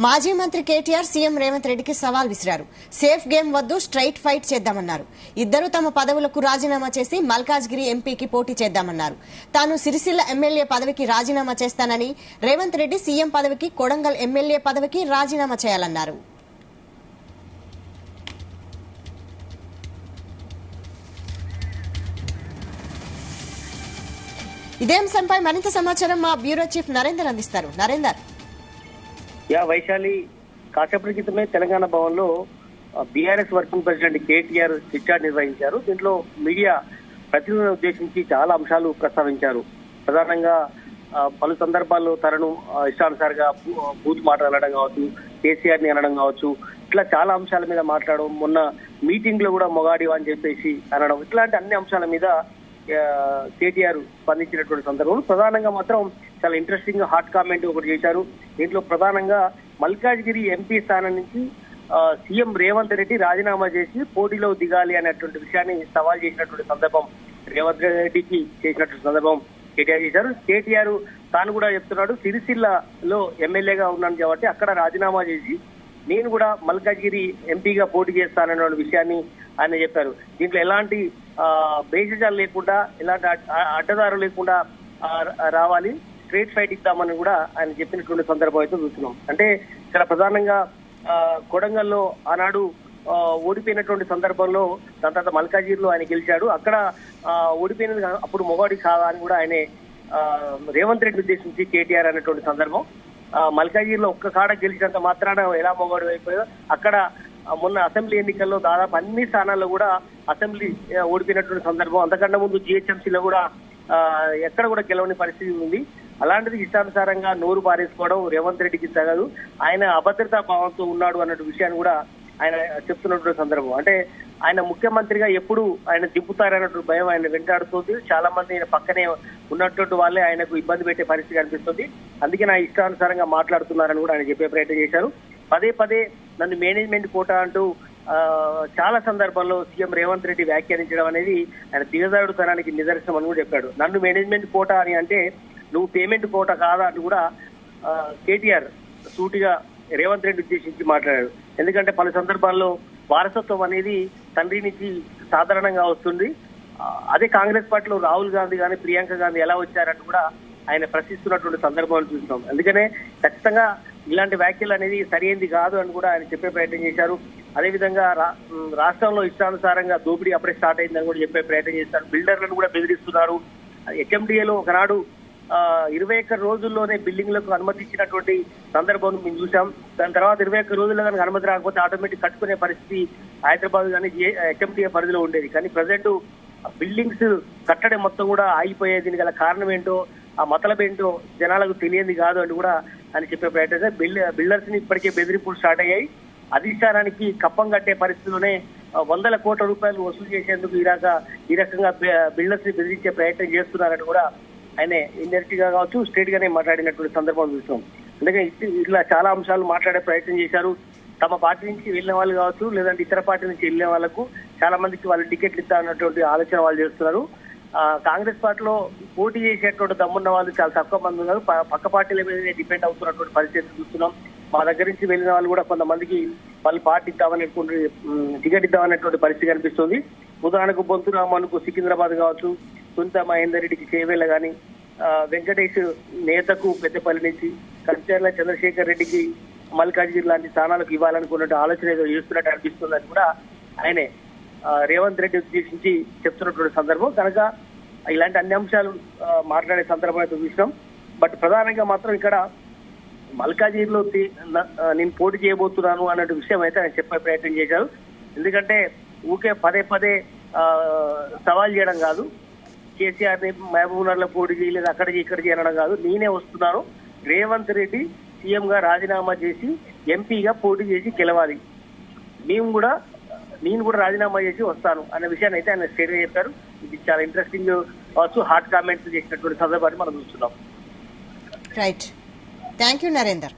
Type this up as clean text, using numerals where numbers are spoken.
మాజీ మంత్రి కేటీఆర్ సీఎం రేవంత్ రెడ్డికి సవాల్ విసిరారు. సేఫ్ గేమ్ వద్దు, స్ట్రైట్ ఫైట్ చేద్దామన్నారు. ఇద్దరు తమ పదవులకు రాజీనామా చేసి మల్కాజ్గిరి ఎంపీకి పోటీ చేద్దామన్నారు. తాను సిరిసిల్ల ఎమ్మెల్యే పదవికి రాజీనామా చేస్తానని, రేవంత్ రెడ్డి సీఎం పదవికి, కొడంగల్ ఎమ్మెల్యే పదవికి రాజీనామా చేయాలన్నారు. ఇదే అంశంపై మరింత సమాచారం మా బ్యూరో చీఫ్ నరేందర్ అందిస్తారు. నరేందర్. వైశాలి, కాసేపటి క్రితమే తెలంగాణ భవన్ లో BRS working president KTR chitchat నిర్వహించారు. దీంట్లో మీడియా ప్రతినిధులను ఉద్దేశించి చాలా అంశాలు ప్రస్తావించారు. ప్రధానంగా పలు సందర్భాల్లో తనను ఇష్టానుసారిగా బూత్ మాటలు అనడం కావచ్చు, కేసీఆర్ ని అనడం కావచ్చు, ఇట్లా చాలా అంశాల మీద మాట్లాడడం, మొన్న మీటింగ్ లో కూడా మొగాడివా అని చెప్పేసి అనడం, ఇట్లాంటి అన్ని అంశాల మీద కేటీఆర్ స్పందించినటువంటి సందర్భంలో ప్రధానంగా మాత్రం చాలా ఇంట్రెస్టింగ్ హాట్ కామెంట్ ఒకటి చేశారు. దీంట్లో ప్రధానంగా మల్కాజ్గిరి ఎంపీ స్థానం నుంచి సీఎం రేవంత్ రెడ్డి రాజీనామా చేసి పోటీలో దిగాలి అనేటువంటి విషయాన్ని సవాల్ చేసినటువంటి సందర్భం, రేవంత్ రెడ్డికి చేసినటువంటి సందర్భం కేటీఆర్ చేశారు. కేటీఆర్ తాను కూడా చెప్తున్నాడు, సిరిసిల్లలో ఎమ్మెల్యేగా ఉన్నాను కాబట్టి అక్కడ రాజీనామా చేసి నేను కూడా మల్కాజ్గిరి ఎంపీగా పోటీ చేస్తానన్న విషయాన్ని ఆయన చెప్పారు. దీంట్లో ఎలాంటి బేసిజాలు లేకుండా, ఎలాంటి అడ్డదారు లేకుండా రావాలి, స్ట్రేట్ ఫైట్ ఇద్దామని కూడా ఆయన చెప్పినటువంటి సందర్భం అయితే చూస్తున్నాం. అంటే ఇక్కడ ప్రధానంగా కొడంగల్లో ఆనాడు ఓడిపోయినటువంటి సందర్భంలో దాని తర్వాత మల్కాజ్గిరిలో ఆయన గెలిచాడు. అక్కడ ఓడిపోయినది అప్పుడు మొగాడి కాదా అని కూడా ఆయనే రేవంత్ రెడ్డి ఉద్దేశించి కేటీఆర్ అనేటువంటి సందర్భం. మల్కాజ్గిరిలో ఒక్క కాడ గెలిచినంత మాత్రాన ఎలా మొగాడు అయిపోయాదో అక్కడ మొన్న అసెంబ్లీ ఎన్నికల్లో దాదాపు అన్ని స్థానాల్లో కూడా అసెంబ్లీ ఓడిపోయినటువంటి సందర్భం. అంతకన్నా ముందు జిహెచ్ఎంసీలో కూడా ఎక్కడ కూడా గెలవని పరిస్థితి ఉంది. అలాంటిది ఇష్టానుసారంగా నోరు పారేసుకోవడం రేవంత్ రెడ్డికి తగదు. ఆయన అభద్రతా భావంతో ఉన్నాడు అన్నట్టు విషయాన్ని కూడా ఆయన చెప్తున్నటువంటి సందర్భం. అంటే ఆయన ముఖ్యమంత్రిగా ఎప్పుడు ఆయన దింపుతారన్నటువంటి భయం ఆయన వెంటాడుతుంది. చాలా మంది ఆయన పక్కనే ఉన్నటువంటి వాళ్ళే ఆయనకు ఇబ్బంది పెట్టే పరిస్థితి కనిపిస్తుంది. అందుకే నా ఇష్టానుసారంగా మాట్లాడుతున్నారని కూడా ఆయన చెప్పే ప్రయత్నం చేశారు. పదే పదే నన్ను మేనేజ్మెంట్ కోటా అంటూ చాలా సందర్భాల్లో సీఎం రేవంత్ రెడ్డి వ్యాఖ్యానించడం అనేది ఆయన దిగజారుడుతనానికి నిదర్శనం అని కూడా చెప్పాడు. నన్ను మేనేజ్మెంట్ కోటా అని అంటే నువ్వు పేమెంట్ కోటా కాదా అని కూడా కేటీఆర్ సూటిగా రేవంత్ రెడ్డి ఉద్దేశించి మాట్లాడాడు. ఎందుకంటే పలు సందర్భాల్లో వారసత్వం అనేది తండ్రి నుంచి సాధారణంగా వస్తుంది. అదే కాంగ్రెస్ పార్టీలో రాహుల్ గాంధీ కానీ ప్రియాంక గాంధీ ఎలా వచ్చారంటూ కూడా ఆయన ప్రశ్నిస్తున్నటువంటి సందర్భాన్ని చూస్తున్నాం. అందుకనే ఖచ్చితంగా ఇలాంటి వ్యాఖ్యలు అనేది సరైనది కాదు అని కూడా ఆయన చెప్పే ప్రయత్నం చేశారు. అదేవిధంగా రాష్ట్రంలో ఇష్టానుసారంగా దోపిడీ అప్పుడే స్టార్ట్ అయిందని కూడా చెప్పే ప్రయత్నం చేశారు. బిల్డర్లను కూడా బెదిరిస్తున్నారు. హెచ్ఎండిఏలో ఒకనాడు 21 రోజుల్లోనే బిల్డింగ్లకు అనుమతి ఇచ్చినటువంటి సందర్భం మేము చూసాం. దాని తర్వాత 21 రోజుల్లో కనుక అనుమతి రాకపోతే ఆటోమేటిక్ కట్టుకునే పరిస్థితి హైదరాబాద్ కానీ హెచ్ఎండిఏ పరిధిలో ఉండేది. కానీ ప్రజెంట్ బిల్డింగ్స్ కట్టడం మొత్తం కూడా ఆగిపోయేది. దీనికి గల కారణం ఏంటో, ఆ మతలబ్ ఏంటో జనాలకు తెలియంది కాదు అని కూడా అని చెప్పే ప్రయత్నం. బిల్డర్స్ ని ఇప్పటికే బెదిరింపులు స్టార్ట్ అయ్యాయి. అధిష్టానానికి కప్పం కట్టే పరిస్థితిలోనే 100 కోట్ల రూపాయలు వసూలు చేసేందుకు ఈ రకంగా బిల్డర్స్ ని బెదిరించే ప్రయత్నం చేస్తున్నారని కూడా ఆయన ఇండైరెక్ట్ గా కావచ్చు, స్ట్రేట్ గానే మాట్లాడినటువంటి సందర్భం చూస్తాం. అందుకే ఇట్లా చాలా అంశాలు మాట్లాడే ప్రయత్నం చేశారు. తమ పార్టీ నుంచి వెళ్ళిన వాళ్ళు కావచ్చు, లేదంటే ఇతర పార్టీ నుంచి వెళ్ళిన వాళ్ళకు చాలా మందికి వాళ్ళు టికెట్లు ఇస్తారన్నటువంటి ఆలోచన వాళ్ళు చేస్తున్నారు. కాంగ్రెస్ పార్టీలో పోటీ చేసేటువంటి దమ్మున్న వాళ్ళు చాలా తక్కువ మంది ఉన్నారు. పక్క పార్టీల మీద డిపెండ్ అవుతున్నటువంటి పరిస్థితి చూస్తున్నాం. మా దగ్గర నుంచి వెళ్ళిన వాళ్ళు కూడా కొంతమందికి వాళ్ళు పార్టీ ఇద్దామనేటువంటి టికెట్ ఇద్దామనేటువంటి పరిస్థితి కనిపిస్తుంది. ఉదాహరణకు బొంతు రామన్కు సికింద్రాబాద్ కావచ్చు, సునీత మహేందర్ రెడ్డికి చేవేళ్ళ కానీ, వెంకటేష్ నేతకు పెద్దపల్లి నుంచి, కంచర్ల చంద్రశేఖర్ రెడ్డికి మల్కాజ్గిరి లాంటి స్థానాలకు ఇవ్వాలనుకున్నట్టు ఆలోచన ఏదో చేస్తున్నట్టు అనిపిస్తుందని కూడా ఆయనే రేవంత్ రెడ్డి ఉద్దేశించి చెప్తున్నటువంటి సందర్భం. కనుక ఇలాంటి అన్ని అంశాలు మాట్లాడే సందర్భం అయితే చూసినాం. బట్ ప్రధానంగా మాత్రం ఇక్కడ మల్కాజ్గిరిలో నేను పోటీ చేయబోతున్నాను అన్నట్టు విషయం అయితే ఆయన చెప్పే ప్రయత్నం చేశారు. ఎందుకంటే ఊకే పదే పదే సవాల్ చేయడం కాదు, కేసీఆర్ ని మహబూబ్నగర్ లో పోటీ చేయలేదు, అక్కడికి ఇక్కడికి అనడం కాదు, నేనే వస్తున్నాను, రేవంత్ రెడ్డి సీఎం గా రాజీనామా చేసి ఎంపీగా పోటీ చేసి గెలవాలి, నేను కూడా రాజీనామా చేసి వస్తాను అనే విషయాన్ని అయితే ఆయన స్టేట్ గా చెప్పారు. ఇది చాలా ఇంట్రెస్టింగ్ కావచ్చు, హాట్ కామెంట్స్ చేసినటువంటి సందర్భాన్ని మనం చూస్తున్నాం. Right, thank you Narender.